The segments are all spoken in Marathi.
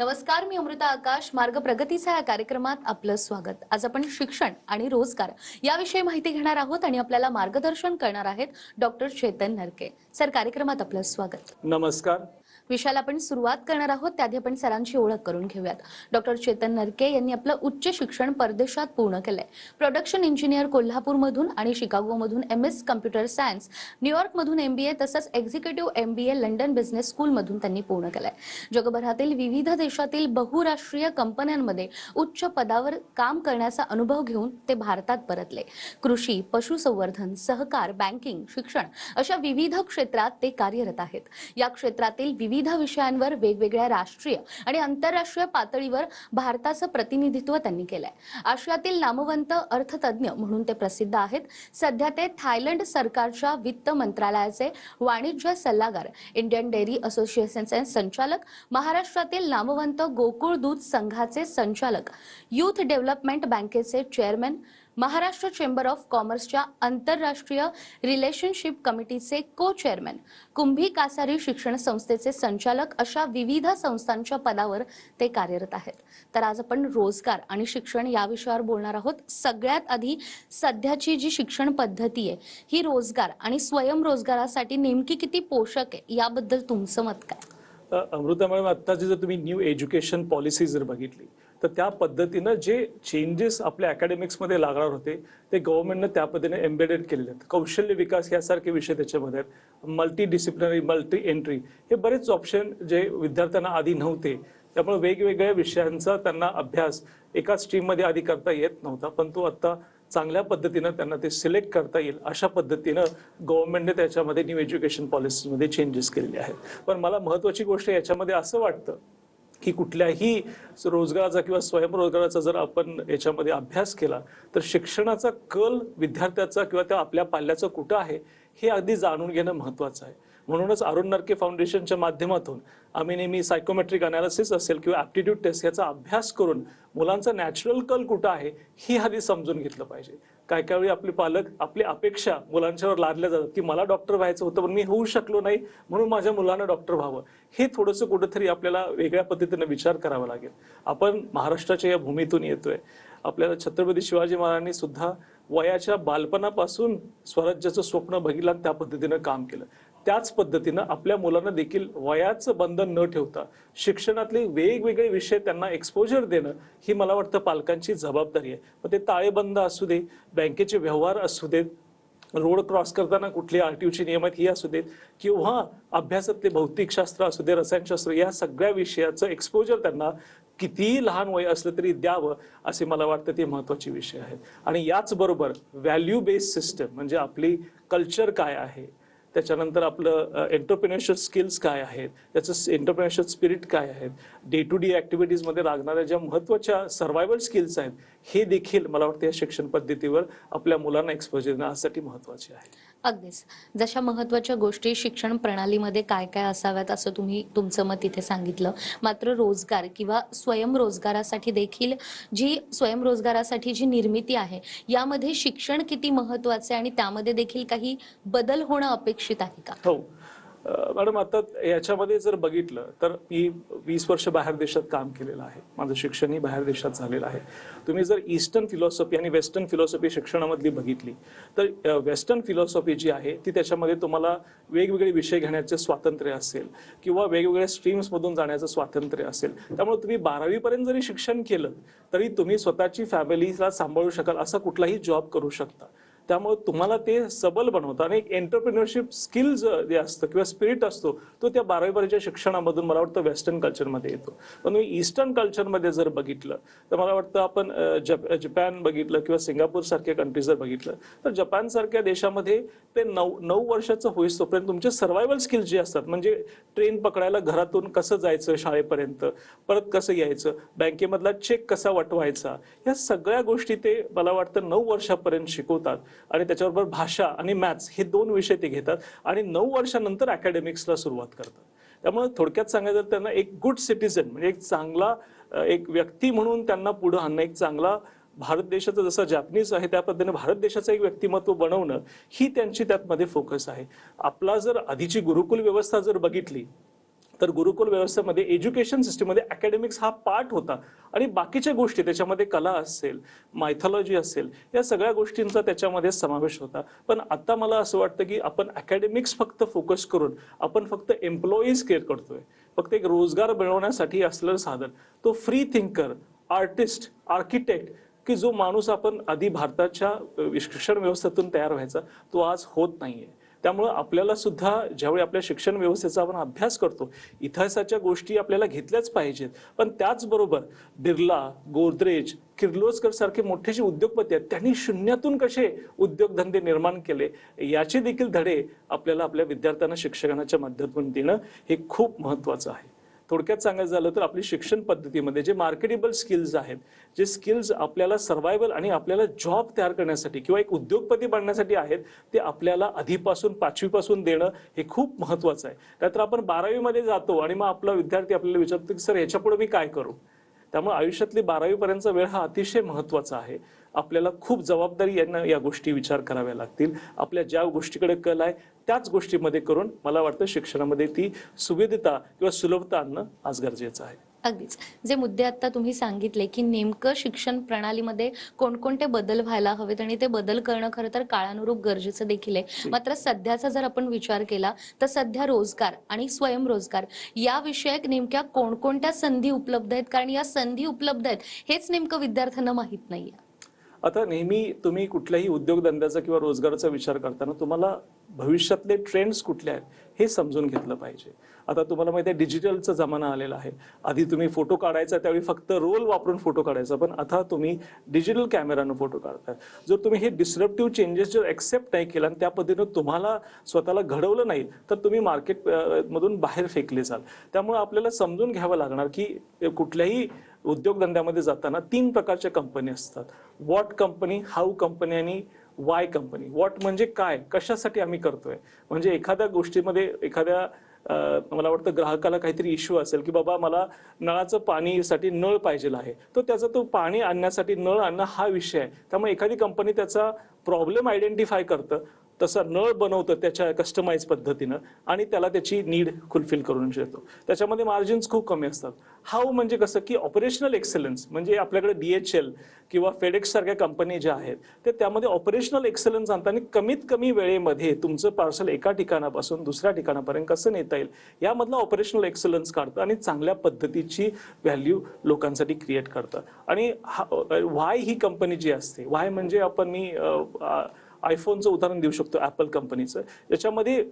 नमस्कार, मी अमृता आकाश. मार्ग प्रगतीचा या कार्यक्रमात आपलं स्वागत. आज आपण शिक्षण आणि रोजगार याविषयी माहिती घेणार आहोत आणि आपल्याला मार्गदर्शन करणार आहेत डॉक्टर चेतन नरके. सर, कार्यक्रमात आपलं स्वागत. नमस्कार. विषयाला आपण सुरुवात करणार आहोत त्याआधी आपण सरांची ओळख करून घेऊयात. डॉक्टर चेतन नरके यांनी आपलं उच्च शिक्षण परदेशात पूर्ण केलंय. प्रोडक्शन इंजिनियर कोल्हापूरमधून आणि शिकागोमधून MS कम्प्युटर सायन्स, न्यूयॉर्कमधून MBA तसंच एक्झिक्युटिव्ह MBA लंडन बिझनेस स्कूलमधून त्यांनी पूर्ण केलंय. जगभरातील विविध देशातील बहुराष्ट्रीय कंपन्यांमध्ये उच्च पदावर काम करण्याचा अनुभव घेऊन ते भारतात परतले. कृषी, पशुसंवर्धन, सहकार, बँकिंग, शिक्षण अशा विविध क्षेत्रात ते कार्यरत आहेत. या क्षेत्रातील विविध विषयांवर वेगवेगळ्या राष्ट्रीय आणि आंतरराष्ट्रीय पातळीवर भारताचं प्रतिनिधित्व त्यांनी केलंय. आशियातील नामवंत अर्थतज्ञ म्हणून ते प्रसिद्ध आहेत. सध्या ते थायलंड सरकारच्या वित्त मंत्रालयाचे वाणिज्य सल्लागार, इंडियन डेअरी असोसिएशनचे संचालक, महाराष्ट्रातील नामवंत गोकुळ दूध संघाचे संचालक, युथ डेव्हलपमेंट बँकेचे चेअरमन, महाराष्ट्र चेंबर ऑफ कॉमर्सच्या आंतरराष्ट्रीय रिलेशनशिप कमिटीचे को चेअरमन, कुंभी कासारी शिक्षण संस्थेचे संचालक अशा विविध संस्थांच्या पदावर ते कार्यरत आहेत. तर आज आपण रोजगार आणि शिक्षण या विषयावर बोलणार आहोत. सगळ्यात आधी सध्याची जी शिक्षण पद्धती आहे ही रोजगार आणि स्वयंरोजगारासाठी नेमकी किती पोषक आहे याबद्दल तुमचं मत काय? अमृता मॅडम, आत्ताची जर तुम्ही न्यू एज्युकेशन पॉलिसी जर बघितली तर त्या पद्धतीनं जे चेंजेस आपल्या अकॅडमिक्समध्ये लागणार होते ते गव्हर्नमेंटनं त्या पद्धतीने एम्बेडेड केलेले आहेत. कौशल्य विकास यासारखे विषय त्याच्यामध्ये आहेत. मल्टी डिसिप्लिनरी, मल्टी एंट्री हे बरेच ऑप्शन जे विद्यार्थ्यांना आधी नव्हते. त्यामुळे वेगवेगळ्या विषयांचा त्यांना अभ्यास एकाच स्ट्रीममध्ये आधी करता येत नव्हता, पण तो आता चांगल्या पद्धतीनं त्यांना ते सिलेक्ट करता येईल अशा पद्धतीनं गव्हर्नमेंटने त्याच्यामध्ये न्यू एज्युकेशन पॉलिसीमध्ये चेंजेस केलेले आहेत. पण मला महत्त्वाची गोष्ट याच्यामध्ये असं वाटतं की कुठल्याही रोजगाराचा किंवा स्वयंरोजगाराचा जर आपण याच्यामध्ये अभ्यास केला तर शिक्षणाचा कल विद्यार्थ्याचा किंवा त्या आपल्या पाल्याचं कुठं आहे हे अगदी जाणून घेणं महत्त्वाचं आहे. म्हणूनच अरुण नरके फाउंडेशनच्या माध्यमातून आम्ही नेहमी सायकोमेट्रिक अनालिसिस असेल किंवा ॲप्टिट्यूड टेस्ट याचा अभ्यास करून मुलांचा नॅचरल कल कुठं आहे ही आधी समजून घेतलं पाहिजे. काय काय वेळी आपले पालक आपली अपेक्षा मुलांच्यावर लादल्या जातात की मला डॉक्टर व्हायचं होतं पण मी होऊ शकलो नाही म्हणून माझ्या मुलांना डॉक्टर व्हावं. हे थोडंसं कुठंतरी आपल्याला वेगळ्या पद्धतीने विचार करावा लागेल. आपण महाराष्ट्राच्या या भूमीतून येतोय. आपल्याला छत्रपती शिवाजी महाराजांनी सुद्धा वयाच्या बालपणापासून स्वराज्याचं स्वप्न बघितलं आणि त्या पद्धतीनं काम केलं. त्याच पद्धतीनं आपल्या मुलांना देखील वयाचं बंधन न ठेवता शिक्षणातले वेगवेगळे विषय त्यांना एक्सपोजर देणं ही मला वाटतं पालकांची जबाबदारी आहे. मग ते ताळेबंद असू दे, बँकेचे व्यवहार असू देत, रोड क्रॉस करताना कुठली RTOची नियम आहेत ही असू देत, किंवा अभ्यासातले भौतिकशास्त्र असू दे, रसायनशास्त्र, या सगळ्या विषयाचं एक्सपोजर त्यांना कितीही लहान वय असलं तरी द्यावं असे मला वाटतं ते महत्त्वाचे विषय आहेत. आणि याचबरोबर व्हॅल्यू बेस्ड सिस्टम म्हणजे आपली कल्चर काय आहे, त्याच्यानंतर आपलं एंटरप्रेन्योरशिप स्किल्स काय आहेत, त्याचं एंटरप्रेन्योरशिप स्पिरिट काय आहेत, डे टू डे ॲक्टिव्हिटीजमध्ये लागणाऱ्या ज्या महत्त्वाच्या सर्व्हायवल स्किल्स आहेत हे देखील मला वाटतं या शिक्षण पद्धतीवर आपल्या मुलांना एक्सपोजर देण्यासाठी महत्त्वाचे आहे. अगदीच. जशा महत्त्वाच्या गोष्टी शिक्षण प्रणालीमध्ये काय काय असाव्यात असं तुम्ही तुमचं मत इथे सांगितलं. मात्र रोजगार किंवा स्वयंरोजगारासाठी देखील स्वयंरोजगारासाठी जी निर्मिती आहे यामध्ये शिक्षण किती महत्त्वाचे आणि त्यामध्ये देखील काही बदल होणं अपेक्षित आहे का? हो मॅडम, आता याच्यामध्ये जर बघितलं तर मी 20 वर्ष बाहेर देशात काम केलेलं आहे. माझं शिक्षणही बाहेर देशात झालेलं आहे. तुम्ही जर ईस्टर्न फिलॉसॉफी आणि वेस्टर्न फिलॉसॉफी शिक्षणामधली बघितली तर वेस्टर्न फिलॉसॉफी जी आहे ती त्याच्यामध्ये तुम्हाला वेगवेगळे विषय घेण्याचे स्वातंत्र्य असेल किंवा वेगवेगळ्या स्ट्रीम्समधून जाण्याचं स्वातंत्र्य असेल. त्यामुळे तुम्ही 12वी पर्यंत जरी शिक्षण केलं तरी तुम्ही स्वतःची फॅमिलीला सांभाळू शकाल असा कुठलाही जॉब करू शकता. त्यामुळे तुम्हाला ते सबल बनवतं आणि एक एंटरप्रेन्योरशिप स्किल्स जे असतं किंवा स्पिरिट असतो तो त्या 12वी पर्यंतच्या शिक्षणामधून मला वाटतं वेस्टर्न कल्चरमध्ये येतो. पण तुम्ही ईस्टर्न कल्चरमध्ये जर बघितलं तर मला वाटतं आपण जपान बघितलं किंवा सिंगापूर सारख्या कंट्रीज जर बघितलं तर जपानसारख्या देशामध्ये ते 9 वर्षाचं होईस तोपर्यंत तुमचे सर्व्हायवल स्किल्स जे असतात म्हणजे ट्रेन पकडायला घरातून कसं जायचं शाळेपर्यंत, परत कसं यायचं, बँकेमधला चेक कसा वटवायचा, या सगळ्या गोष्टी ते मला वाटतं 9 वर्षापर्यंत शिकवतात. आणि त्याच्याबरोबर भाषा आणि मॅथ्स हे 2 विषय ते घेतात आणि 9 वर्षानंतर अकॅडमिक्सला सुरुवात करतात. त्यामुळे थोडक्यात सांगायचं तर त्यांना एक गुड सिटीझन म्हणजे एक चांगला एक व्यक्ती म्हणून त्यांना पुढे आणणं, एक चांगला भारत देशाचा जसा जॅपनीज आहे त्या पद्धतीने भारत देशाचं एक व्यक्तिमत्व बनवणं ही त्यांची त्यामध्ये फोकस आहे. आपला जर आधीची गुरुकुल व्यवस्था जर बघितली तर गुरुकुल व्यवस्थेमध्ये एज्युकेशन सिस्टीममध्ये अकॅडमिक्स हा पार्ट होता आणि बाकीच्या गोष्टी त्याच्यामध्ये कला असेल, मायथॉलॉजी असेल, या सगळ्या गोष्टींचा त्याच्यामध्ये समावेश होता. पण आता मला असं वाटतं की आपण अकॅडमिक्स फक्त फोकस करून आपण फक्त एम्प्लॉईज केअर करतोय, फक्त एक रोजगार मिळवण्यासाठी असलेलं साधन. तो फ्री थिंकर, आर्टिस्ट, आर्किटेक्ट की जो माणूस आपण आधी भारताच्या शिक्षण व्यवस्थेतून तयार व्हायचा, तो आज होत नाहीये. त्यामुळं आपल्याला सुद्धा ज्यावेळी आपल्या शिक्षण व्यवस्थेचा आपण अभ्यास करतो, इतिहासाच्या गोष्टी आपल्याला घेतल्याच पाहिजेत. पण त्याचबरोबर बिर्ला, गोदरेज, किर्लोस्कर सारखे मोठे जे उद्योगपती आहेत, त्यांनी शून्यातून कसे उद्योगधंदे निर्माण केले, याचे देखील धडे आपल्याला आपल्या विद्यार्थ्यांना शिक्षणाच्या माध्यमातून देणं हे खूप महत्त्वाचं आहे. थोडक्यात सांगायचं झालं तर आपली शिक्षण पद्धतीमध्ये जे मार्केटेबल स्किल्स आहेत, जे स्किल्स आपल्याला सर्व्हायवल आणि आपल्याला जॉब तयार करण्यासाठी किंवा एक उद्योगपती बनण्यासाठी आहेत, ते आपल्याला आधीपासून 5वी पासून देणं हे खूप महत्त्वाचं आहे. नाहीतर आपण 12वी मध्ये जातो आणि मग आपला विद्यार्थी आपल्याला विचारतो की सर ह्याच्यापुढे मी काय करू. त्यामुळे आयुष्यातली 12वी पर्यंतचा वेळ हा अतिशय महत्त्वाचा आहे. आपल्याला खूप जबाबदारी यांना या गोष्टी विचार कराव्या लागतील. आपल्या ज्या गोष्टीकडे कल आहे त्याच गोष्टीमध्ये करून मला वाटतं शिक्षणामध्ये ती सुविधता किंवा सुलभता आणणं आज गरजेचं आहे. अगदीच. जे मुद्दे आता तुम्ही सांगितले की नेमकं शिक्षण प्रणालीमध्ये कोणकोणते बदल व्हायला हवेत आणि ते बदल करणं खरं तर काळानुरूप गरजेचं देखील आहे. मात्र सध्याचा जर आपण विचार केला तर सध्या रोजगार आणि स्वयंरोजगार या विषयक नेमक्या कोणकोणत्या संधी उपलब्ध आहेत, कारण या संधी उपलब्ध आहेत हेच नेमकं विद्यार्थ्यांना माहीत नाहीये. आता नेहमी तुम्ही कुठल्याही उद्योगधंद्याचा किंवा रोजगाराचा विचार करताना तुम्हाला भविष्यातले ट्रेंड्स कुठले आहेत हे समजून घेतलं पाहिजे. आता तुम्हाला माहिती आहे डिजिटलचा जमाना आलेला आहे. आधी तुम्ही फोटो काढायचा त्यावेळी फक्त रोल वापरून फोटो काढायचा, पण आता तुम्ही डिजिटल कॅमेरानं फोटो काढताय. जर तुम्ही हे डिस्रप्टिव्ह चेंजेस जर एक्सेप्ट नाही केला आणि त्या पद्धतीनं तुम्हाला स्वतःला घडवलं नाही तर तुम्ही मार्केट मधून बाहेर फेकले जाल. त्यामुळे आपल्याला समजून घ्यावं लागणार की कुठल्याही उद्योगधंद्यामध्ये जाताना 3 प्रकारच्या कंपनी असतात. व्हॉट कंपनी, हाऊ कंपनी आणि वाय कंपनी. व्हॉट म्हणजे काय, कशासाठी आम्ही करतोय. म्हणजे एखाद्या गोष्टीमध्ये एखाद्या मला वाटतं ग्राहकाला काहीतरी इश्यू असेल की बाबा मला नळाचं पाणीसाठी नळ पाहिजे आहे, तर त्याचा तो पाणी आणण्यासाठी नळ आणणं हा विषय आहे. त्यामुळे एखादी कंपनी त्याचा प्रॉब्लेम आयडेंटिफाय करतं, तसा नळ बनवतं त्याच्या कस्टमाइज पद्धतीनं आणि त्याला त्याची नीड फुलफिल करून देतो. त्याच्यामध्ये मार्जिन्स खूप कमी असतात. हाऊ म्हणजे कसं की ऑपरेशनल एक्सलन्स, म्हणजे आपल्याकडे DHL किंवा फेडेक्स सारख्या कंपनी ज्या आहेत ते त्यामध्ये ऑपरेशनल एक्सलन्स आणतात आणि कमीत कमी वेळेमध्ये तुमचं पार्सल एका ठिकाणापासून दुसऱ्या ठिकाणापर्यंत कसं नेता येईल यामधला ऑपरेशनल एक्सलन्स काढतं आणि चांगल्या पद्धतीची व्हॅल्यू लोकांसाठी क्रिएट करतं. आणि वाय ही कंपनी जी असते, वाय म्हणजे मी आयफोनचं उदाहरण देऊ शकतो, ॲपल कंपनीचं. याच्यामध्ये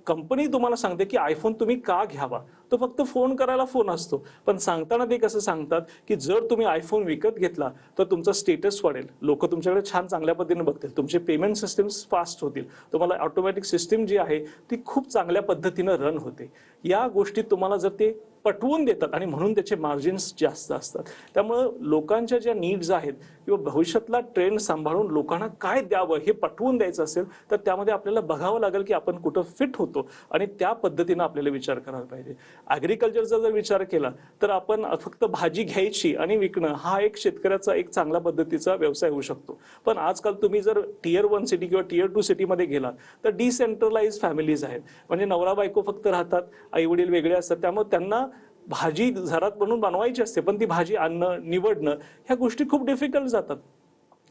कंपनी तुम्हाला सांगते की आयफोन तुम्ही का घ्यावा. तो फक्त फोन करायला फोन असतो, पण सांगताना ते कसं सांगतात की जर तुम्ही आयफोन विकत घेतला तर तुमचा स्टेटस वाढेल, लोक तुमच्याकडे छान चांगल्या पद्धतीने बघतील, तुमचे पेमेंट सिस्टम्स फास्ट होतील, तुम्हाला ऑटोमॅटिक सिस्टीम जी आहे ती खूप चांगल्या पद्धतीनं रन होते. या गोष्टी तुम्हाला जर ते पटवून देतात आणि म्हणून त्याचे मार्जिन्स जास्त असतात. त्यामुळं लोकांच्या ज्या नीड्स आहेत किंवा भविष्यातला ट्रेंड सांभाळून लोकांना काय द्यावं हे पटवून द्यायचं असेल तर त्यामध्ये आपल्याला बघावं लागेल की आपण कुठं फिट होतो आणि त्या पद्धतीनं आपल्याला विचार करायला पाहिजे. ॲग्रिकल्चरचा जर विचार केला तर आपण फक्त भाजी घ्यायची आणि विकणं हा एक शेतकऱ्याचा एक चांगला पद्धतीचा व्यवसाय होऊ शकतो. पण आजकाल तुम्ही जर Tier 1 सिटी किंवा Tier 2 सिटीमध्ये गेलात तर डिसेंट्रलाइज फॅमिलीज आहेत, म्हणजे नवरा बायको फक्त राहतात, आई वडील वेगळे असतात. त्यामुळे त्यांना भाजी घरात बनवायची असते, पण ती भाजी आणणं, निवडणं ह्या गोष्टी खूप डिफिकल्ट जातात.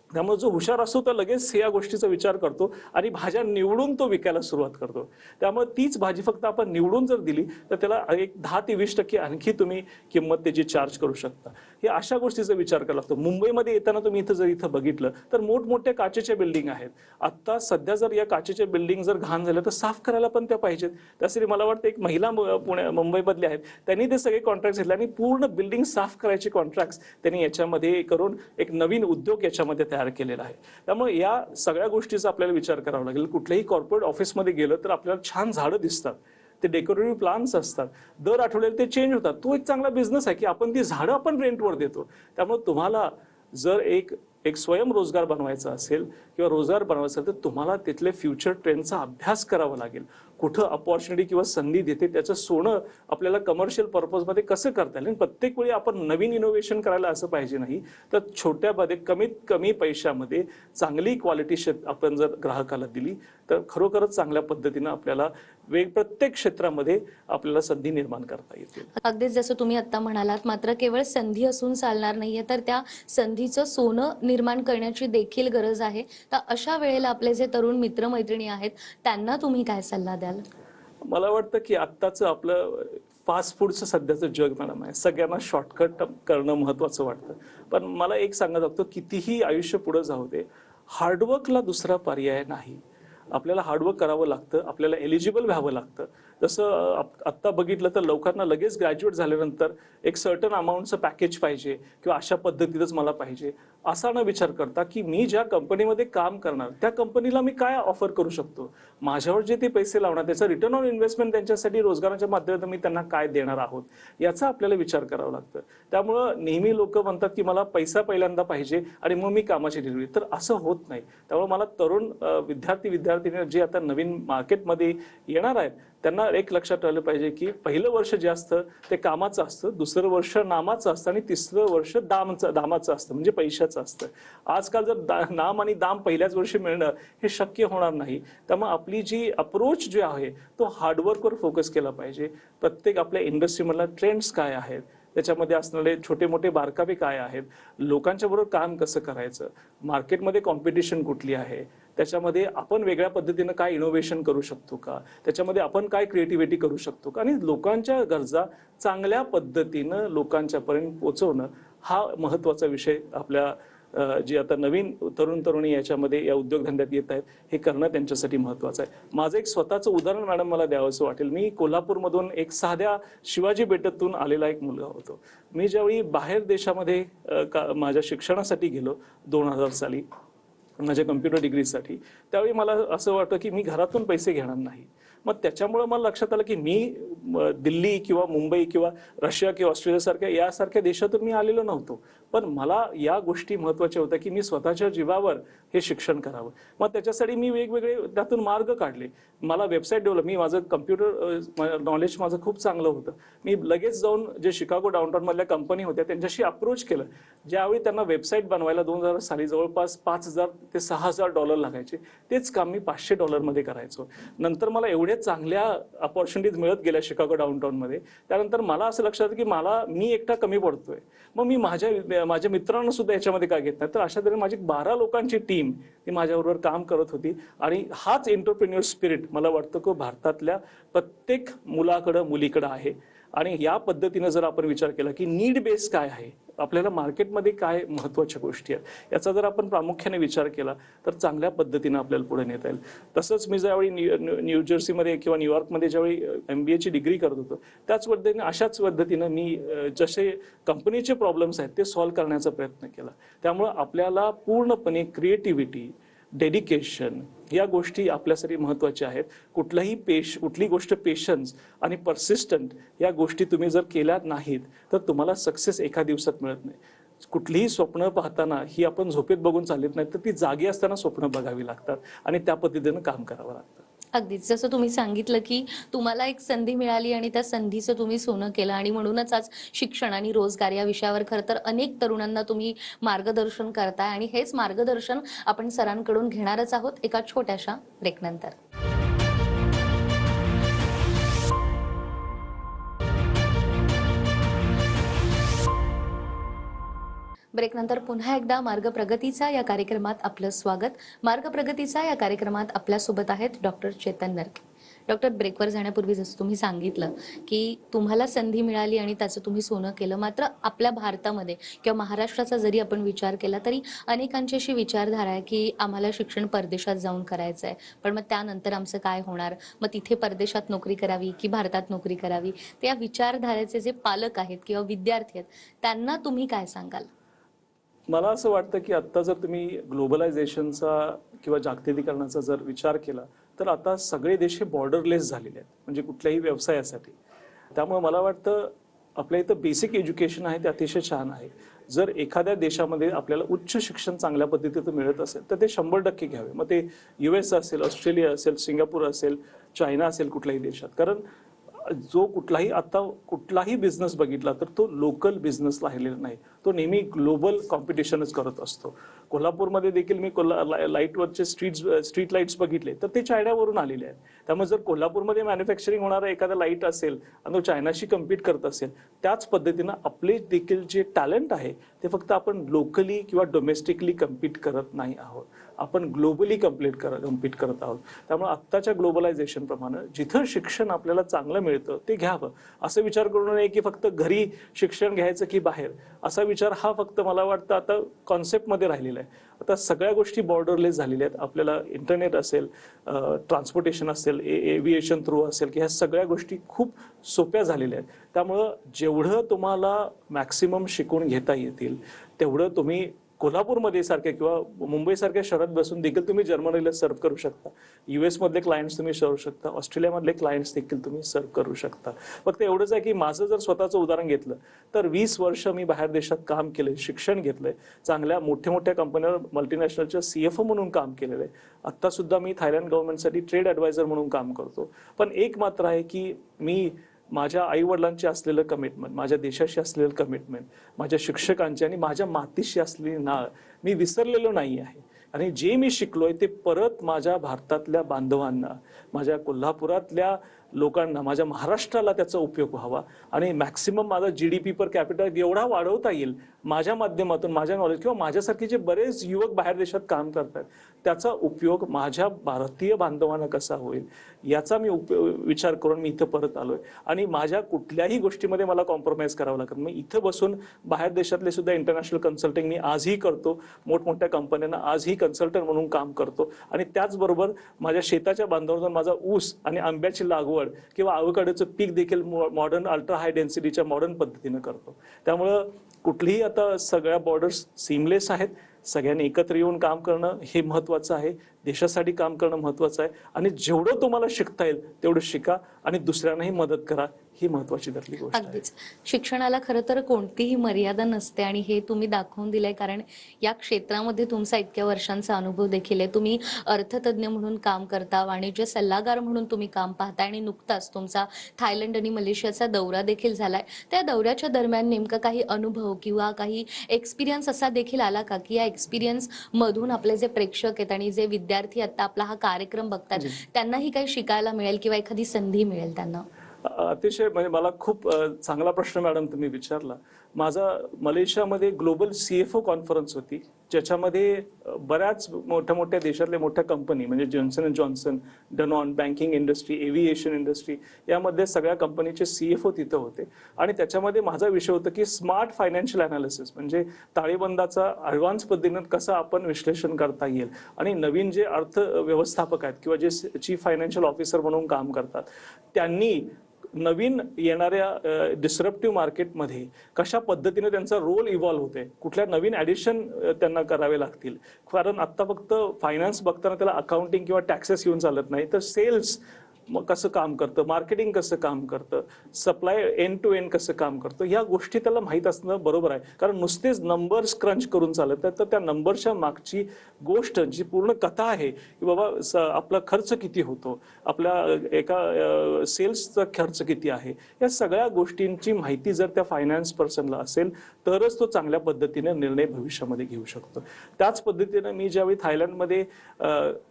त्यामुळे जो हुशार असतो तो लगेच या गोष्टीचा विचार करतो आणि भाज्या निवडून तो विकायला सुरुवात करतो. त्यामुळे तीच भाजी फक्त आपण निवडून जर दिली तर त्याला एक 10 ते 20% आणखी तुम्ही किंमत त्याची चार्ज करू शकता. हे अशा गोष्टीचा विचार करावा लागतो. मुंबईमध्ये येताना तुम्ही इथं बघितलं तर मोठमोठ्या काचेच्या बिल्डिंग आहेत. आता सध्या जर या काचेच्या बिल्डिंग जर घाण झाल्या तर साफ करायला पण त्या पाहिजेत. त्यासाठी मला वाटतं एक महिला मुंबईमधल्या आहेत, त्यांनी ते सगळे कॉन्ट्रॅक्ट घेतले आणि पूर्ण बिल्डिंग साफ करायचे कॉन्ट्रॅक्ट्स त्यांनी याच्यामध्ये करून एक नवीन उद्योग याच्यामध्ये तयार केलेला आहे. त्यामुळे या सगळ्या गोष्टीचा आपल्याला विचार करावा लागेल. कुठल्याही कॉर्पोरेट ऑफिसमध्ये गेलं तर आपल्याला छान झाडं दिसतात, ते डेकोरेटिव्ह प्लांट्स असतात, दर आठवड्याला ते चेंज होतात. तो एक चांगला बिझनेस आहे की आपण ती झाडं आपण रेंटवर देतो. त्यामुळे तुम्हाला जर एक स्वयंरोजगार बनवायचा असेल किंवा रोजगार बनवायचा असेल तर तुम्हाला तिथले फ्युचर ट्रेंडचा अभ्यास करावा लागेल. कुठं अपॉर्च्युनिटी किंवा संधी देते, त्याचं सोनं आपल्याला कमर्शियल पर्पजमध्ये कसं करता येईल. प्रत्येक वेळी आपण नवीन इनोव्हेशन करायला असं पाहिजे नाही, तर छोट्यामध्ये कमीत कमी पैशामध्ये चांगली क्वालिटी आपण जर ग्राहकाला दिली तर खरोखरच चांगल्या पद्धतीनं आपल्याला प्रत्येक क्षेत्रामध्ये आपल्याला संधी निर्माण करता येतील. अगदीच जसं तुम्ही आता म्हणालात, मात्र केवळ संधी असून चालणार नाहीये, तर त्या संधीचं सोनं निर्माण करण्याची देखील गरज आहे. तर अशा वेळेला आपले जे तरुण मित्रमैत्रिणी आहेत त्यांना तुम्ही काय सल्ला द्याल? मला वाटतं की आत्ताचं आपलं फास्ट फूडचं सध्याचं जग मॅडम आहे, सगळ्यांना शॉर्टकट करणं महत्त्वाचं वाटतं. पण मला एक सांगायला लागतं, कितीही आयुष्य पुढे जाऊ दे, हार्डवर्कला दुसरा पर्याय नाही. आपल्याला हार्डवर्क करावं लागतं, आपल्याला एलिजिबल व्हावं लागतं. जसं आत्ता बघितलं तर लोकांना लगेच ग्रॅज्युएट झाल्यानंतर एक सर्टन अमाऊंटचं पॅकेज पाहिजे किंवा अशा पद्धतीतच मला पाहिजे, असा न विचार करता की मी ज्या कंपनीमध्ये काम करणार त्या कंपनीला मी काय ऑफर करू शकतो, माझ्यावर जे ते पैसे लावणार त्याचा रिटर्न ऑन इन्व्हेस्टमेंट त्यांच्यासाठी रोजगाराच्या माध्यमातून मी त्यांना काय देणार आहोत, याचा आपल्याला विचार करावा लागतं. त्यामुळं नेहमी लोक म्हणतात की मला पैसा पहिल्यांदा पाहिजे आणि मग मी कामाची डिलिव्हरी, तर असं होत नाही. त्यामुळे मला तरुण विद्यार्थी जे आता नवीन मार्केटमध्ये येणार आहेत त्यांना एक लक्षात ठेवलं पाहिजे की पहिलं वर्ष जे असतं ते कामाचं असतं, दुसरं वर्ष नामाचं असतं आणि तिसरं वर्ष दामाचं असतं, म्हणजे पैशाचं असतं. आजकाल जर नाम आणि दाम पहिल्याच वर्षी मिळणं हे शक्य होणार नाही. त्यामुळे आपली जी अप्रोच जे आहे तो हार्डवर्कवर फोकस केला पाहिजे. प्रत्येक आपल्या इंडस्ट्रीमधला ट्रेंड्स काय आहेत, त्याच्यामध्ये असणारे छोटे मोठे बारकावे काय आहेत, लोकांच्या बरोबर काम कसं करायचं, मार्केटमध्ये कॉम्पिटिशन कुठली आहे, त्याच्यामध्ये आपण वेगळ्या पद्धतीनं काय इनोव्हेशन करू शकतो का, त्याच्यामध्ये आपण काय क्रिएटिव्हिटी करू शकतो का, आणि लोकांच्या गरजा चांगल्या पद्धतीनं लोकांच्यापर्यंत पोहोचवणं हा महत्त्वाचा विषय आपल्या जे आता नवीन तरुणी याच्यामध्ये या उद्योगधंद्यात येत आहेत हे करणं त्यांच्यासाठी महत्त्वाचं आहे. माझं एक स्वतःचं उदाहरण मॅडम मला द्यावंसं वाटेल. मी कोल्हापूरमधून एक साध्या शिवाजी बेटातून आलेला एक मुलगा होतो. मी ज्यावेळी बाहेर देशामध्ये माझ्या शिक्षणासाठी गेलो 2000 साली माझ्या कम्प्युटर डिग्रीसाठी, त्यावेळी मला असं वाटतं की मी घरातून पैसे घेणार नाही. मग त्याच्यामुळे मला लक्षात आलं की मी दिल्ली किंवा मुंबई किंवा रशिया किंवा ऑस्ट्रेलियासारख्या यासारख्या देशातून मी आलेलो नव्हतो, पण मला या गोष्टी महत्त्वाच्या होत्या की मी स्वतःच्या जीवावर हे शिक्षण करावं. मग त्याच्यासाठी मी वेगवेगळे त्यातून मार्ग काढले. मला वेबसाईट डेव्हलप, मी माझं कम्प्युटर नॉलेज माझं खूप चांगलं होतं. मी लगेच जाऊन जे शिकागो डाऊनटाऊनमधल्या कंपनी होत्या त्यांच्याशी अप्रोच केलं. ज्यावेळी त्यांना वेबसाईट बनवायला 2000 साली जवळपास $5000 ते $6000 लागायचे, तेच काम मी $500 करायचो. नंतर मला एवढ्या चांगल्या अपॉर्च्युनिटीज मिळत गेल्या शिकागो डाऊनटाऊनमध्ये. त्यानंतर मला असं लक्षात आलं की मी एकटा कमी पडतोय, मग मी माझ्या मित्रांना सुद्धा याच्यामध्ये काय घेत नाही. तर अशा तऱ्हेने माझी 12 लोकांची टीम ती माझ्याबरोबर काम करत होती. आणि हाच एंटरप्रेन्युअर स्पिरिट मला वाटतं की भारतातल्या प्रत्येक मुलाकडं मुलीकडं आहे. आणि या पद्धतीनं जर आपण विचार केला की नीड बेस काय आहे, आपल्याला मार्केटमध्ये काय महत्त्वाच्या गोष्टी आहेत, याचा जर आपण प्रामुख्याने विचार केला तर चांगल्या पद्धतीनं आपल्याला पुढे नेता येईल. तसंच मी ज्यावेळी न्यूजर्सीमध्ये किंवा न्यूयॉर्कमध्ये ज्यावेळी MBAची डिग्री करत होतो, त्याच पद्धतीने अशाच पद्धतीनं मी जसे कंपनीचे प्रॉब्लेम्स आहेत ते सॉल्व्ह करण्याचा प्रयत्न केला. त्यामुळं आपल्याला पूर्णपणे क्रिएटिव्हिटी, डेडिकेशन या गोष्टी आपल्यासाठी महत्त्वाच्या आहेत. कुठली गोष्ट पेशन्स आणि परसिस्टंट या गोष्टी तुम्ही जर केल्या नाहीत तर तुम्हाला सक्सेस एका दिवसात मिळत नाही. कुठलीही स्वप्न पाहताना ही आपण झोपेत बघून चालत नाही, तर ती जागी असताना स्वप्न बघावी लागतात आणि त्या पद्धतीनं काम करावं लागतं. अगदीच जसं तुम्ही सांगितलं की तुम्हाला एक संधी मिळाली आणि त्या संधीचं तुम्ही सोनं केलं, आणि म्हणूनच आज शिक्षण आणि रोजगार या विषयावर खरं तर अनेक तरुणांना तुम्ही मार्गदर्शन करताय, आणि हेच मार्गदर्शन आपण सरांकडून घेणारच आहोत एका छोट्याशा ब्रेकनंतर. ब्रेकनंतर पुन्हा एकदा मार्ग प्रगतीचा या कार्यक्रमात आपलं स्वागत. मार्ग प्रगतीचा या कार्यक्रमात आपल्यासोबत आहेत डॉक्टर चेतन नरके. डॉक्टर, ब्रेकवर जाण्यापूर्वी जसं तुम्ही सांगितलं की तुम्हाला संधी मिळाली आणि त्याचं तुम्ही सोनं केलं, मात्र आपल्या भारतामध्ये किंवा महाराष्ट्राचा जरी आपण विचार केला तरी अनेकांची अशी विचारधारा आहे की आम्हाला शिक्षण परदेशात जाऊन करायचं आहे, पण मग त्यानंतर आमचं काय होणार, मग तिथे परदेशात नोकरी करावी की भारतात नोकरी करावी. त्या विचारधारेचे जे पालक आहेत किंवा विद्यार्थी आहेत त्यांना तुम्ही काय सांगाल? मला असं वाटतं की आत्ता जर तुम्ही ग्लोबलायझेशनचा किंवा जागतिकीकरणाचा जर विचार केला तर आता सगळे देश हे बॉर्डरलेस झालेले आहेत, म्हणजे कुठल्याही व्यवसायासाठी. त्यामुळे मला वाटतं आपल्या इथं बेसिक एज्युकेशन आहे ते अतिशय छान आहे. जर एखाद्या देशामध्ये आपल्याला उच्च शिक्षण चांगल्या पद्धतीचं मिळत असेल तर ते 100% घ्यावे. मग ते US असेल, ऑस्ट्रेलिया असेल, सिंगापूर असेल, चायना असेल, कुठल्याही देशात. कारण जो कुठलाही बिझनेस बघितला तर तो लोकल बिझनेस राहिलेला नाही, तो नेहमी ग्लोबल कॉम्पिटिशनच करत असतो. कोल्हापूरमध्ये देखील मी लाईटवरचे स्ट्रीट लाईट्स बघितले तर ते चायनावरून आलेले आहेत. त्यामुळे जर कोल्हापूरमध्ये मॅन्युफॅक्चरिंग होणारा एखादा लाईट असेल आणि तो चायनाशी कम्पीट करत असेल, त्याच पद्धतीनं आपले देखील जे टॅलेंट आहे ते फक्त आपण लोकली किंवा डोमेस्टिकली कम्पीट करत नाही आहोत, आपण ग्लोबली कम्पीट करत आहोत. त्यामुळे आत्ताच्या ग्लोबलायझेशन प्रमाणे जिथं शिक्षण आपल्याला चांगलं मिळतं ते घ्यावं. असं विचार करू नये की फक्त घरी शिक्षण घ्यायचं की बाहेर, असा विचार हा फक्त मला वाटतं आता कॉन्सेप्टमध्ये राहिलेला आहे. आता सगळ्या गोष्टी बॉर्डरलेस झालेल्या आहेत. आपल्याला इंटरनेट असेल, ट्रान्सपोर्टेशन असेल, एव्हिएशन थ्रू असेल, की ह्या सगळ्या गोष्टी खूप सोप्या झालेल्या आहेत. त्यामुळं जेवढं तुम्हाला मॅक्सिमम शिकून घेता येतील तेवढं तुम्ही कोल्हापूरमध्ये सारख्या किंवा मुंबईसारख्या शहरात बसून देखील तुम्ही जर्मनीला सर्व्ह करू शकता. US मधले क्लायंट्स तुम्ही सर्व्ह शकता, ऑस्ट्रेलियामधले क्लायंट्स देखील तुम्ही सर्व्ह करू शकता. फक्त एवढंच आहे की माझं जर स्वतःचं उदाहरण घेतलं तर 20 वर्ष मी बाहेर देशात काम केलंय, शिक्षण घेतलंय, चांगल्या मोठ्या मोठ्या मल्टीनॅशनलच्या CFO म्हणून काम केलेलं आहे. आत्ता सुद्धा मी थायलंड गव्हर्नमेंटसाठी ट्रेड ॲडवायझर म्हणून काम करतो. पण एक मात्र आहे की मी माझ्या आईवडिलांची असलेलं कमिटमेंट, माझ्या देशाशी असलेलं कमिटमेंट, माझ्या शिक्षकांची आणि माझ्या मातीशी असलेली नाळ मी विसरलेलो नाही आहे. आणि जे मी शिकलोय ते परत माझ्या भारतातल्या बांधवांना, माझ्या कोल्हापुरातल्या लोकांना, माझ्या महाराष्ट्राला त्याचा उपयोग व्हावा आणि मॅक्सिमम माझा GDP पर कॅपिटल एवढा वाढवता येईल माझ्या माध्यमातून, माझ्या नॉलेज किंवा माझ्यासारखे जे बरेच युवक बाहेर देशात काम करतात त्याचा उपयोग माझ्या भारतीय बांधवांना कसा होईल याचा मी विचार करून मी इथं परत आलोय. आणि माझ्या कुठल्याही गोष्टीमध्ये मला कॉम्प्रोमाइज करावं लागत. मी इथं बसून बाहेर देशातले सुद्धा इंटरनॅशनल कन्सल्टिंग मी आजही करतो, मोठमोठ्या कंपन्यांना आजही कन्सल्टंट म्हणून काम करतो. आणि त्याचबरोबर माझ्या शेताच्या बांधावर माझा ऊस आणि आंब्याची लागवड किंवा आवोकाडोचं पीक देखील मॉडर्न अल्ट्रा हाय डेन्सिटीच्या मॉडर्न पद्धतीनं करतो. त्यामुळं कुठलीही आता सगळ्या बॉर्डर्स सीमलेस आहेत. सगळ्यांनी एकत्र येऊन काम करणं हे महत्त्वाचं आहे, देशासाठी काम करणं महत्त्वाचं आहे. आणि जेवढं तुम्हाला शिकता येईल तेवढं शिका आणि दुसऱ्यांनाही मदत करा, ही महत्त्वाची त्यातली गोष्ट आहे. अगदीच. शिक्षणाला खरं तर कोणतीही मर्यादा नसते आणि हे तुम्ही दाखवून दिलंय, कारण या क्षेत्रामध्ये तुमचा इतक्या वर्षांचा अनुभव देखील आहे. तुम्ही अर्थतज्ञ म्हणून काम करता, वाणिज्य सल्लागार म्हणून तुम्ही काम पाहताय आणि नुकताच तुमचा थायलंड आणि मलेशियाचा दौरा देखील झालाय. त्या दौऱ्याच्या दरम्यान नेमका काही अनुभव किंवा काही एक्सपिरियन्स असा देखील आला का की या एक्सपिरियन्स मधून आपले जे प्रेक्षक आहेत आणि जे विद्यार्थी आता आपला हा कार्यक्रम बघतात त्यांनाही काही शिकायला मिळेल किंवा एखादी संधी मिळेल त्यांना? अतिशय म्हणजे मला खूप चांगला प्रश्न मॅडम तुम्ही विचारला. माझा मलेशियामध्ये ग्लोबल CFO कॉन्फरन्स होती, ज्याच्यामध्ये बऱ्याच मोठ्या देशातल्या मोठ्या कंपनी म्हणजे Johnson and Johnson, Danone, banking industry, aviation industry यामध्ये सगळ्या कंपनीचे CFO तिथं होते. आणि त्याच्यामध्ये माझा विषय होता की स्मार्ट फायनान्शियल अनालिसिस म्हणजे ताळेबंदाचा ॲडव्हान्स पद्धतीनं कसं आपण विश्लेषण करता येईल. आणि नवीन जे अर्थव्यवस्थापक आहेत किंवा जे चीफ फायनान्शियल ऑफिसर म्हणून काम करतात त्यांनी नवीन येणाऱ्या डिस्रप्टिव्ह मार्केटमध्ये कशा पद्धतीने त्यांचा रोल इव्हॉल्व्ह होते, कुठल्या नवीन ॲडिशन त्यांना करावे लागतील. कारण आत्ता फक्त फायनान्स बघताना त्याला अकाउंटिंग किंवा टॅक्सेस येऊन चालत नाही, तर सेल्स कसं काम करतं, मार्केटिंग कसं काम करतं, सप्लाय एंड टू एंड कसं काम करतं, या गोष्टी त्याला माहीत असणं बरोबर आहे. कारण नुसतेच नंबर्स क्रंच करून चालत नाही, तर त्या नंबरच्या मागची गोष्ट जी पूर्ण कथा आहे की बाबा आपला खर्च किती होतो, आपल्या एका सेल्सचा खर्च किती आहे, या सगळ्या गोष्टींची माहिती जर त्या फायनान्स पर्सनला असेल तरच तो चांगल्या पद्धतीने निर्णय भविष्यामध्ये घेऊ शकतो. त्याच पद्धतीने मी ज्यावेळी थायलंडमध्ये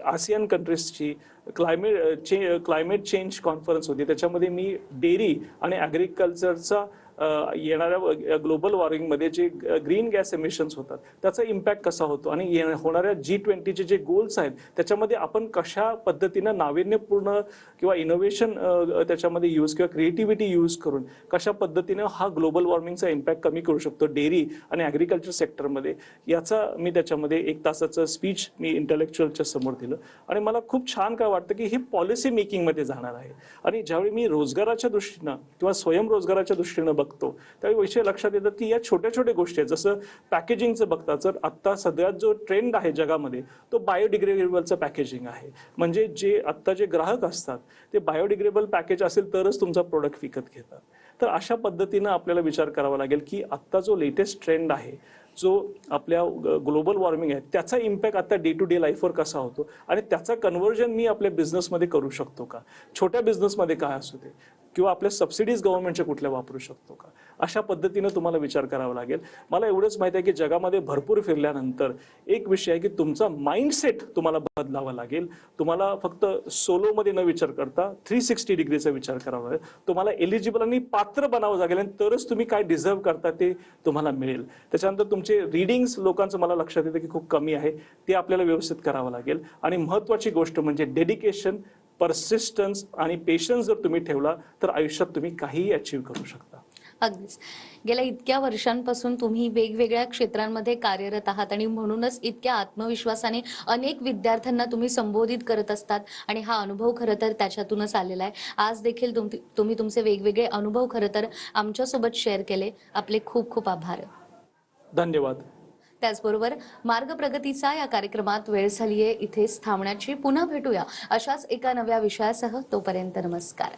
आसियान कंट्रीजची क्लायमेट चेंज कॉन्फरन्स होती, त्याच्यामध्ये मी डेअरी आणि ॲग्रिकल्चरचा येणाऱ्या ग्लोबल वॉर्मिंगमध्ये जे ग्रीन गॅस एमिशन्स होतात त्याचा इम्पॅक्ट कसा होतो आणि होणाऱ्या G20चे जे गोल्स आहेत त्याच्यामध्ये आपण कशा पद्धतीनं नाविन्यपूर्ण किंवा इनोव्हेशन त्याच्यामध्ये यूज किंवा क्रिएटिव्हिटी यूज करून कशा पद्धतीनं हा ग्लोबल वॉर्मिंगचा इम्पॅक्ट कमी करू शकतो डेअरी आणि ॲग्रिकल्चर सेक्टरमध्ये, याचा मी त्याच्यामध्ये 1 तासाचं स्पीच मी इंटेलेक्च्युअलच्या समोर दिलं. आणि मला खूप छान काय वाटतं की हे पॉलिसी मेकिंगमध्ये जाणार आहे. आणि ज्यावेळी मी रोजगाराच्या दृष्टीनं किंवा स्वयंरोजगाराच्या दृष्टीनं बघतो त्यावेळी विषय लक्षात येतात की या छोट्या छोट्या गोष्टी आहेत. जसं पॅकेजिंगचं बघता, तर आता सध्यात जो ट्रेंड आहे जगामध्ये तो बायोडिग्रेडेबलचं पॅकेजिंग आहे. म्हणजे जे आत्ता जे ग्राहक असतात ते बायोडिग्रेडेबल पॅकेज असेल तरच तुमचा प्रोडक्ट विकत घेतात. तर अशा पद्धतीनं आपल्याला विचार करावा लागेल की आत्ता जो लेटेस्ट ट्रेंड आहे, जो आपल्या ग्लोबल वॉर्मिंग आहे, त्याचा इम्पॅक्ट आता डे टू डे लाईफवर कसा होतो आणि त्याचा कन्व्हर्जन मी आपल्या बिझनेसमध्ये करू शकतो का, छोट्या बिझनेसमध्ये काय असू दे, किंवा आपल्या सबसिडीज गव्हर्नमेंटच्या कुठल्या वापरू शकतो का, अशा पद्धतीनं तुम्हाला विचार करावा लागेल. मला एवढंच माहिती आहे की जगामध्ये भरपूर फिरल्यानंतर एक विषय आहे की तुमचा माइंडसेट तुम्हाला बदलावा लागेल. तुम्हाला फक्त सोलोमध्ये न विचार करता 360 डिग्रीचा विचार करावा लागेल. तुम्हाला एलिजिबल आणि पात्र बनावं लागेल आणि तरच तुम्ही काय डिझर्व करता ते तुम्हाला मिळेल. त्याच्यानंतर तुमचे रीडिंग्स लोकांचं मला लक्षात येतं की खूप कमी आहे, ते आपल्याला व्यवस्थित करावं लागेल. आणि महत्त्वाची गोष्ट म्हणजे डेडिकेशन, परसिस्टन्स आणि पेशन्स जर तुम्ही ठेवला तर आयुष्यात तुम्ही काहीही अचीव्ह करू शकता. अगदीच. गेल्या इतक्या वर्षांपासून तुम्ही वेगवेगळ्या क्षेत्रांमध्ये कार्यरत आहात आणि म्हणूनच इतक्या आत्मविश्वासाने अनेक विद्यार्थ्यांना तुम्ही संबोधित करत असतात आणि हा अनुभव खरं तर त्याच्यातूनच आलेला आहे. आज देखील तुम्ही तुमचे वेगवेगळे अनुभव खरं तर आमच्यासोबत शेअर केले. आपले खूप खूप आभार. धन्यवाद. त्याचबरोबर मार्ग प्रगतीचा या कार्यक्रमात वेळ झालीये इथेच थांबण्याची. पुन्हा भेटूया अशाच एका नव्या विषयासह. तोपर्यंत नमस्कार.